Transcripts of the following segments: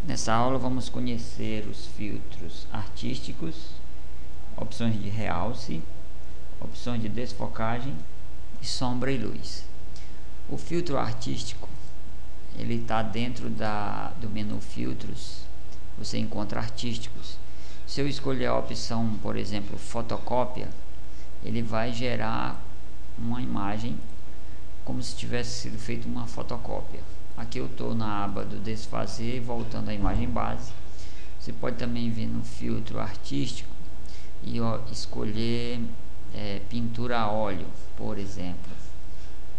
Nessa aula vamos conhecer os filtros artísticos, opções de realce, opções de desfocagem e sombra e luz. O filtro artístico, ele está dentro do menu filtros. Você encontra artísticos. Se eu escolher a opção, por exemplo, fotocópia, ele vai gerar uma imagem como se tivesse sido feita uma fotocópia. Aqui eu estou na aba do desfazer, voltando à imagem base. Você pode também vir no filtro artístico e escolher pintura a óleo, por exemplo.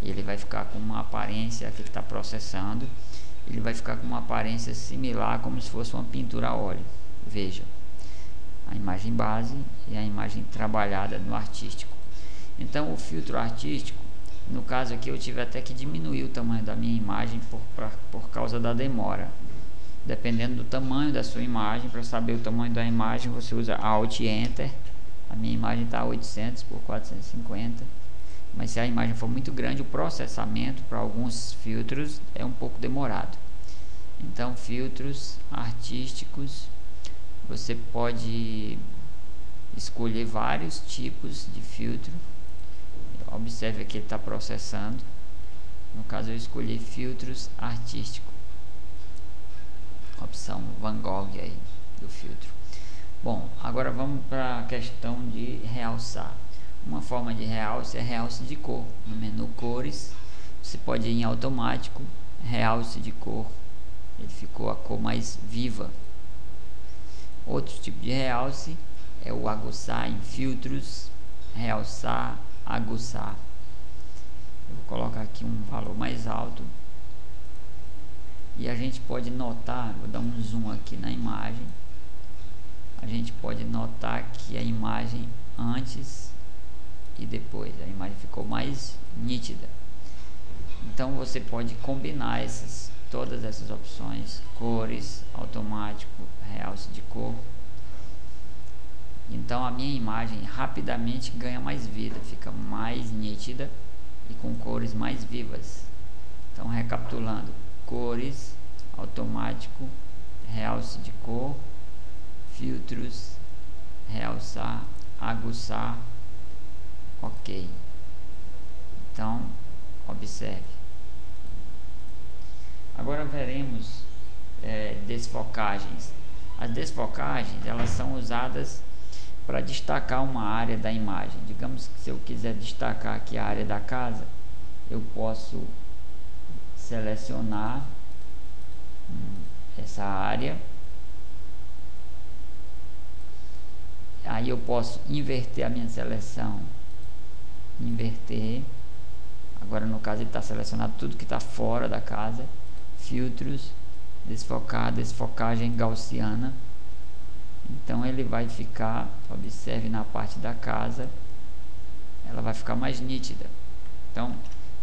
Ele vai ficar com uma aparência, que ele está processando, ele vai ficar com uma aparência similar, como se fosse uma pintura a óleo. Veja, a imagem base e a imagem trabalhada no artístico. Então o filtro artístico, no caso aqui eu tive até que diminuir o tamanho da minha imagem por causa da demora. Dependendo do tamanho da sua imagem, para saber o tamanho da imagem você usa Alt e Enter. A minha imagem está 800 por 450. Mas se a imagem for muito grande, o processamento para alguns filtros é um pouco demorado. Então, filtros artísticos, você pode escolher vários tipos de filtro. Observe que ele está processando. No caso, eu escolhi filtros artísticos. Opção Van Gogh aí do filtro. Bom, agora vamos para a questão de realçar. Uma forma de realce é realce de cor. No menu cores, você pode ir em automático, realce de cor. Ele ficou a cor mais viva. Outro tipo de realce é o aguçar em filtros, realçar, aguçar. Eu vou colocar aqui um valor mais alto. E a gente pode notar, vou dar um zoom aqui na imagem. A gente pode notar que a imagem antes e depois, a imagem ficou mais nítida. Então você pode combinar todas essas opções, cores, automático, realce de cor. Então a minha imagem rapidamente ganha mais vida, fica mais nítida e com cores mais vivas. Então, recapitulando: cores, automático, realce de cor, filtros, realçar, aguçar. Ok. Então, observe. Agora veremos desfocagens. As desfocagens, elas são usadas para destacar uma área da imagem. Digamos que se eu quiser destacar aqui a área da casa, eu posso selecionar essa área. Aí eu posso inverter a minha seleção. Inverter. Agora no caso ele está selecionado tudo que está fora da casa. Filtros, desfocar, desfocagem gaussiana. Então ele vai ficar, observe, na parte da casa, ela vai ficar mais nítida. Então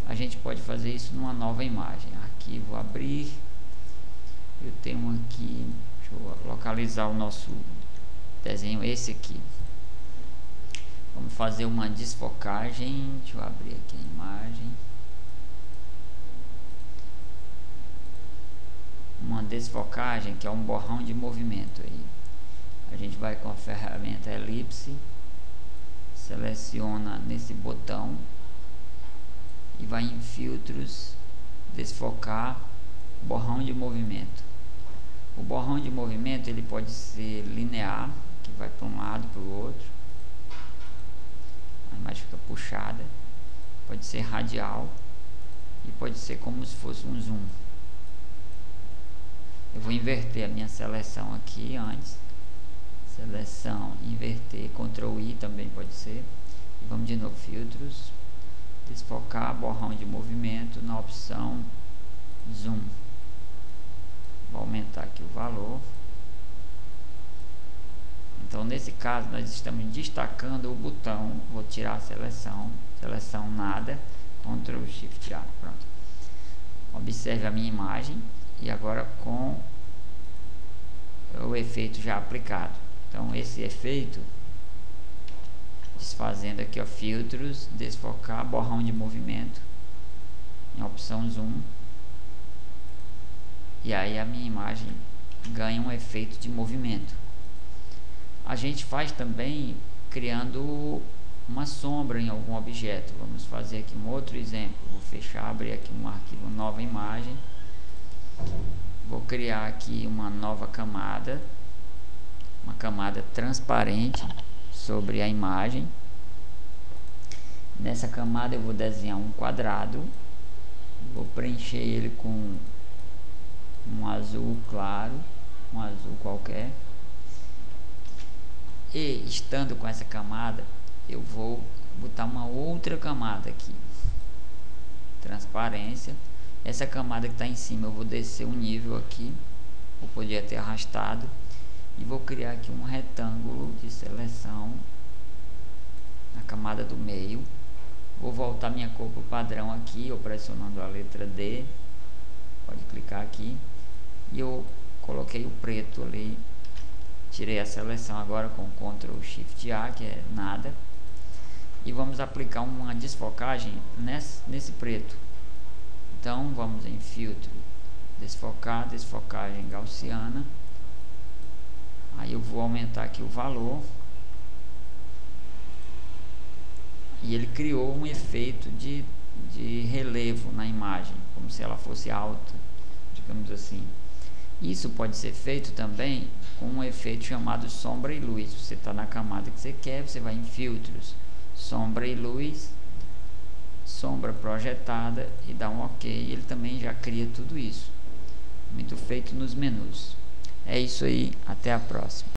a gente pode fazer isso numa nova imagem. Arquivo, abrir. Eu tenho aqui, deixa eu localizar o nosso desenho, esse aqui. Vamos fazer uma desfocagem. Deixa eu abrir aqui a imagem. Uma desfocagem, que é um borrão de movimento aí. A gente vai com a ferramenta elipse, seleciona nesse botão e vai em filtros, desfocar, borrão de movimento. O borrão de movimento ele pode ser linear, que vai para um lado para o outro, a imagem fica puxada. Pode ser radial e pode ser como se fosse um zoom. Eu vou inverter a minha seleção aqui antes. Seleção, inverter, Ctrl I também pode ser. E vamos de novo, filtros, desfocar, borrão de movimento, na opção zoom. Vou aumentar aqui o valor. Então nesse caso nós estamos destacando o botão. Vou tirar a seleção, seleção nada, Ctrl Shift A, pronto. Observe a minha imagem e agora com o efeito já aplicado. Então esse efeito, desfazendo aqui, ó, filtros, desfocar, borrão de movimento, em opção zoom. E aí a minha imagem ganha um efeito de movimento. A gente faz também criando uma sombra em algum objeto. Vamos fazer aqui um outro exemplo. Vou fechar, abrir aqui um arquivo, nova imagem. Vou criar aqui uma nova camada, uma camada transparente sobre a imagem. Nessa camada eu vou desenhar um quadrado, vou preencher ele com um azul claro, um azul qualquer. E estando com essa camada, eu vou botar uma outra camada aqui, transparência. Essa camada que está em cima eu vou descer um nível aqui, eu podia ter arrastado, e vou criar aqui um retângulo de seleção na camada do meio. Vou voltar minha cor para o padrão aqui, ou pressionando a letra D, pode clicar aqui, e eu coloquei o preto ali. Tirei a seleção agora com Ctrl Shift A, que é nada, e vamos aplicar uma desfocagem nesse preto. Então vamos em filtro, desfocar, desfocagem gaussiana. Aí eu vou aumentar aqui o valor, e ele criou um efeito de relevo na imagem, como se ela fosse alta, digamos assim. Isso pode ser feito também com um efeito chamado sombra e luz. Você está na camada que você quer, você vai em filtros, sombra e luz, sombra projetada, e dá um OK. Ele também já cria tudo isso, muito feito nos menus. É isso aí, até a próxima.